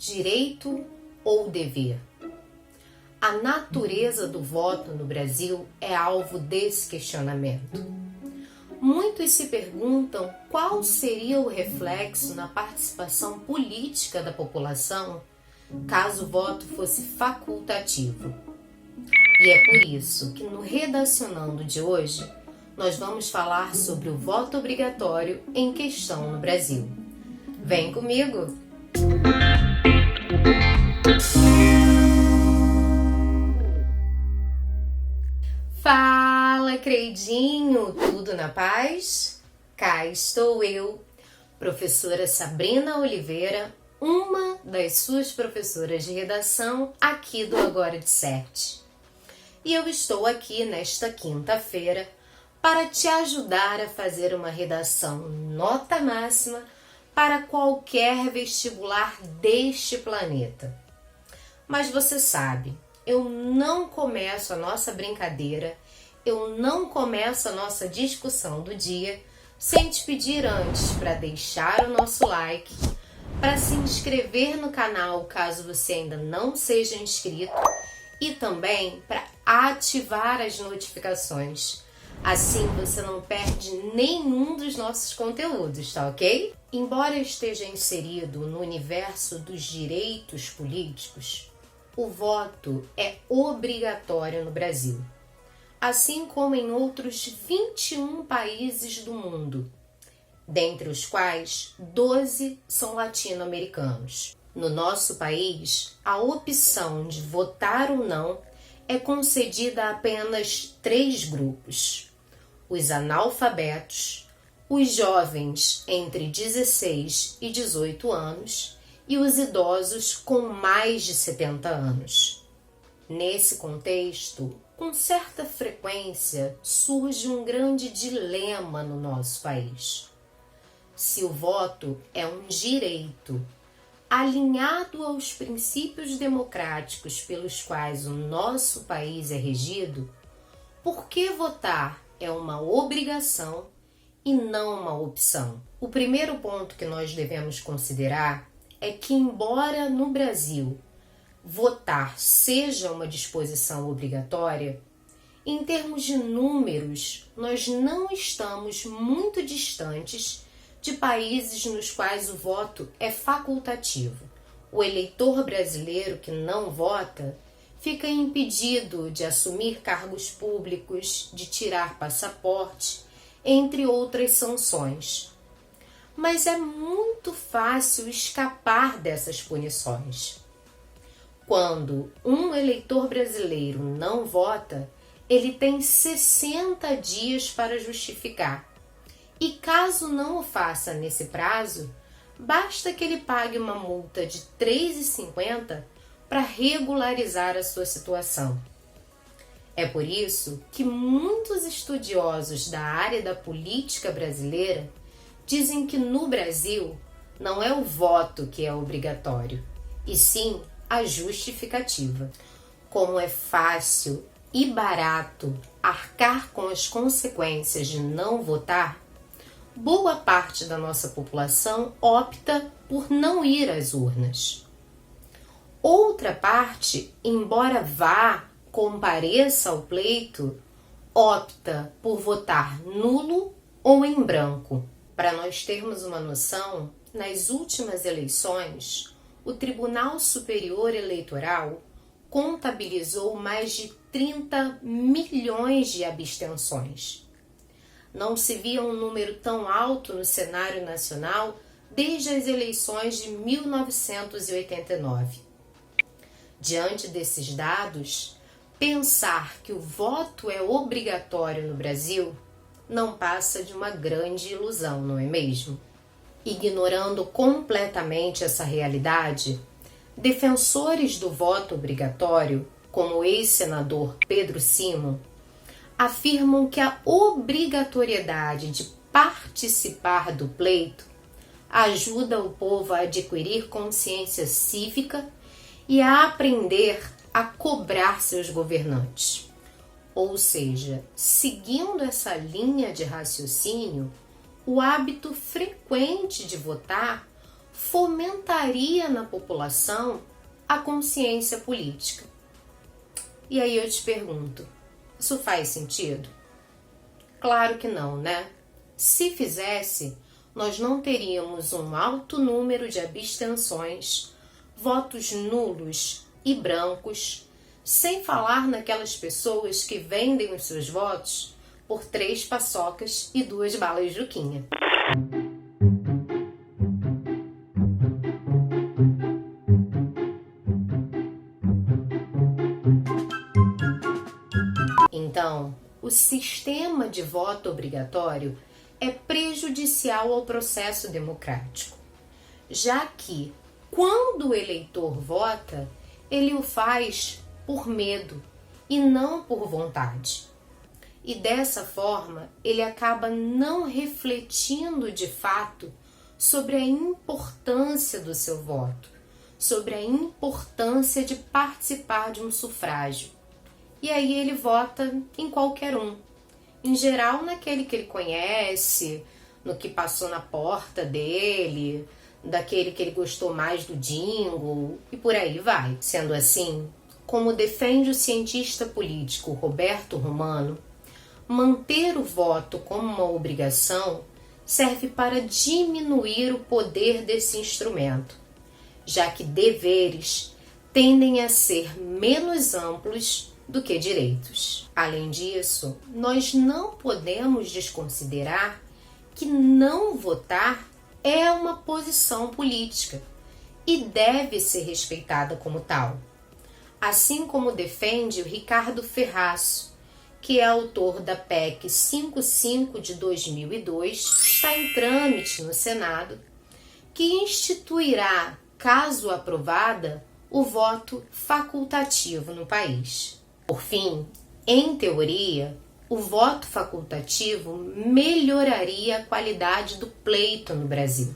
direito ou dever? A natureza do voto no Brasil é alvo desse questionamento. Muitos se perguntam qual seria o reflexo na participação política da população caso o voto fosse facultativo. E é por isso que no Redacionando de hoje nós vamos falar sobre o voto obrigatório em questão no Brasil. Vem comigo! Fala, Creidinho! Tudo na paz? Cá estou eu, professora Sabrina Oliveira, uma das suas professoras de redação aqui do Agora de 7. E eu estou aqui nesta quinta-feira para te ajudar a fazer uma redação nota máxima para qualquer vestibular deste planeta. Mas você sabe, eu não começo a nossa brincadeira, eu não começo a nossa discussão do dia sem te pedir antes para deixar o nosso like, para se inscrever no canal caso você ainda não seja inscrito e também para ativar as notificações. Assim você não perde nenhum dos nossos conteúdos, tá ok? Embora eu esteja inserido no universo dos direitos políticos, o voto é obrigatório no Brasil, assim como em outros 21 países do mundo, dentre os quais 12 são latino-americanos. No nosso país, a opção de votar ou não é concedida a apenas 3 grupos: os analfabetos, os jovens entre 16 e 18 anos e os idosos com mais de 70 anos. Nesse contexto, com certa frequência, surge um grande dilema no nosso país. Se o voto é um direito alinhado aos princípios democráticos pelos quais o nosso país é regido, por que votar é uma obrigação e não uma opção? O primeiro ponto que nós devemos considerar é que, embora no Brasil votar seja uma disposição obrigatória, em termos de números, nós não estamos muito distantes de países nos quais o voto é facultativo. O eleitor brasileiro que não vota fica impedido de assumir cargos públicos, de tirar passaporte, entre outras sanções. Mas é muito fácil escapar dessas punições. Quando um eleitor brasileiro não vota, ele tem 60 dias para justificar. E caso não o faça nesse prazo, basta que ele pague uma multa de R$ 3,50 para regularizar a sua situação. É por isso que muitos estudiosos da área da política brasileira dizem que no Brasil não é o voto que é obrigatório, e sim a justificativa. Como é fácil e barato arcar com as consequências de não votar, boa parte da nossa população opta por não ir às urnas. Outra parte, embora vá, compareça ao pleito, opta por votar nulo ou em branco. Para nós termos uma noção, nas últimas eleições, o Tribunal Superior Eleitoral contabilizou mais de 30 milhões de abstenções. Não se via um número tão alto no cenário nacional desde as eleições de 1989. Diante desses dados, pensar que o voto é obrigatório no Brasil não passa de uma grande ilusão, não é mesmo? Ignorando completamente essa realidade, defensores do voto obrigatório, como o ex-senador Pedro Simon, afirmam que a obrigatoriedade de participar do pleito ajuda o povo a adquirir consciência cívica e a aprender a cobrar seus governantes. Ou seja, seguindo essa linha de raciocínio, o hábito frequente de votar fomentaria na população a consciência política. E aí eu te pergunto, isso faz sentido? Claro que não, né? Se fizesse, nós não teríamos um alto número de abstenções, votos nulos e brancos, sem falar naquelas pessoas que vendem os seus votos por 3 paçocas e 2 balas Juquinha. Então, o sistema de voto obrigatório é prejudicial ao processo democrático, já que, quando o eleitor vota, ele o faz por medo e não por vontade. E dessa forma, ele acaba não refletindo de fato sobre a importância do seu voto, sobre a importância de participar de um sufrágio. E aí ele vota em qualquer um, em geral naquele que ele conhece, no que passou na porta dele, daquele que ele gostou mais do jingle, e por aí vai. Sendo assim, como defende o cientista político Roberto Romano, manter o voto como uma obrigação serve para diminuir o poder desse instrumento, já que deveres tendem a ser menos amplos do que direitos. Além disso, nós não podemos desconsiderar que não votar é uma posição política e deve ser respeitada como tal. Assim como defende o Ricardo Ferraz, que é autor da PEC 55 de 2002, está em trâmite no Senado, que instituirá, caso aprovada, o voto facultativo no país. Por fim, em teoria, o voto facultativo melhoraria a qualidade do pleito no Brasil,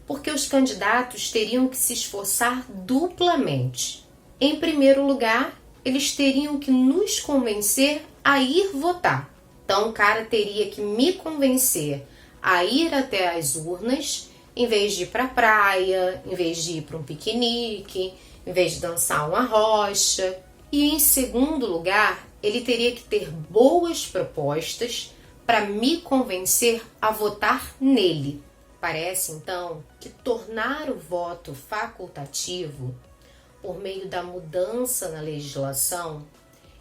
porque os candidatos teriam que se esforçar duplamente. Em primeiro lugar, eles teriam que nos convencer a ir votar. Então, o cara teria que me convencer a ir até as urnas, em vez de ir para a praia, em vez de ir para um piquenique, em vez de dançar uma rocha. E, em segundo lugar, ele teria que ter boas propostas para me convencer a votar nele. Parece, então, que tornar o voto facultativo por meio da mudança na legislação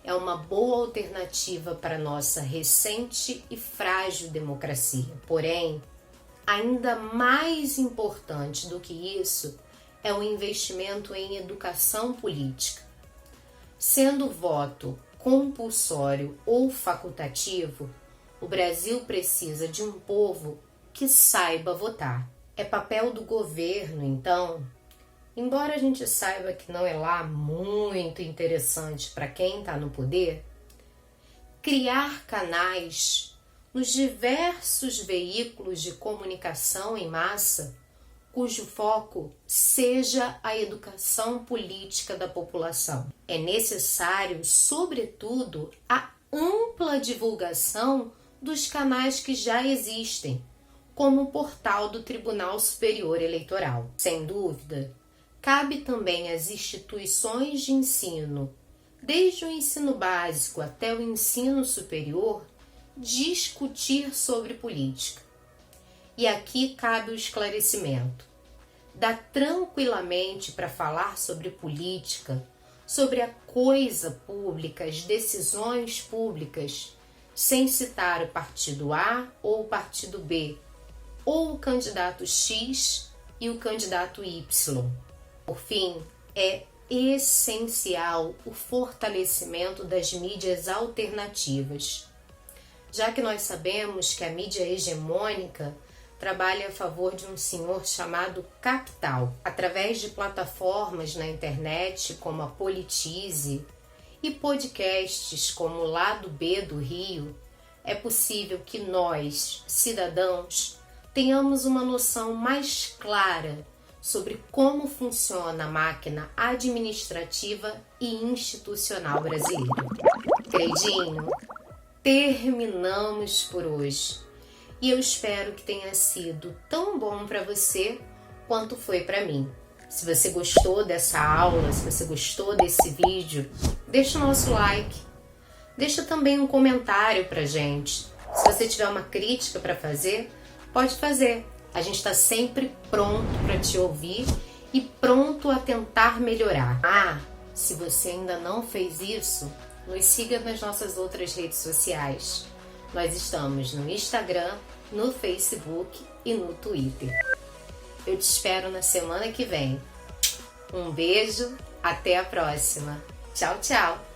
é uma boa alternativa para nossa recente e frágil democracia. Porém, ainda mais importante do que isso é o investimento em educação política. Sendo o voto compulsório ou facultativo, o Brasil precisa de um povo que saiba votar. É papel do governo, então, embora a gente saiba que não é lá muito interessante para quem está no poder, criar canais nos diversos veículos de comunicação em massa, cujo foco seja a educação política da população. É necessário, sobretudo, a ampla divulgação dos canais que já existem, como o portal do Tribunal Superior Eleitoral. Sem dúvida, cabe também às instituições de ensino, desde o ensino básico até o ensino superior, discutir sobre política. E aqui cabe o esclarecimento. Dá tranquilamente para falar sobre política, sobre a coisa pública, as decisões públicas, sem citar o partido A ou o partido B, ou o candidato X e o candidato Y. Por fim, é essencial o fortalecimento das mídias alternativas, já que nós sabemos que a mídia hegemônica trabalha a favor de um senhor chamado capital. Através de plataformas na internet como a Politize e podcasts como o Lado B do Rio, é possível que nós, cidadãos, tenhamos uma noção mais clara sobre como funciona a máquina administrativa e institucional brasileira. Queridinho, terminamos por hoje. E eu espero que tenha sido tão bom para você quanto foi para mim. Se você gostou dessa aula, se você gostou desse vídeo, deixa o nosso like. Deixa também um comentário pra gente. Se você tiver uma crítica para fazer, pode fazer. A gente está sempre pronto para te ouvir e pronto a tentar melhorar. Se você ainda não fez isso, nos siga nas nossas outras redes sociais. Nós estamos no Instagram, no Facebook e no Twitter. Eu te espero na semana que vem. Um beijo, até a próxima. Tchau, tchau!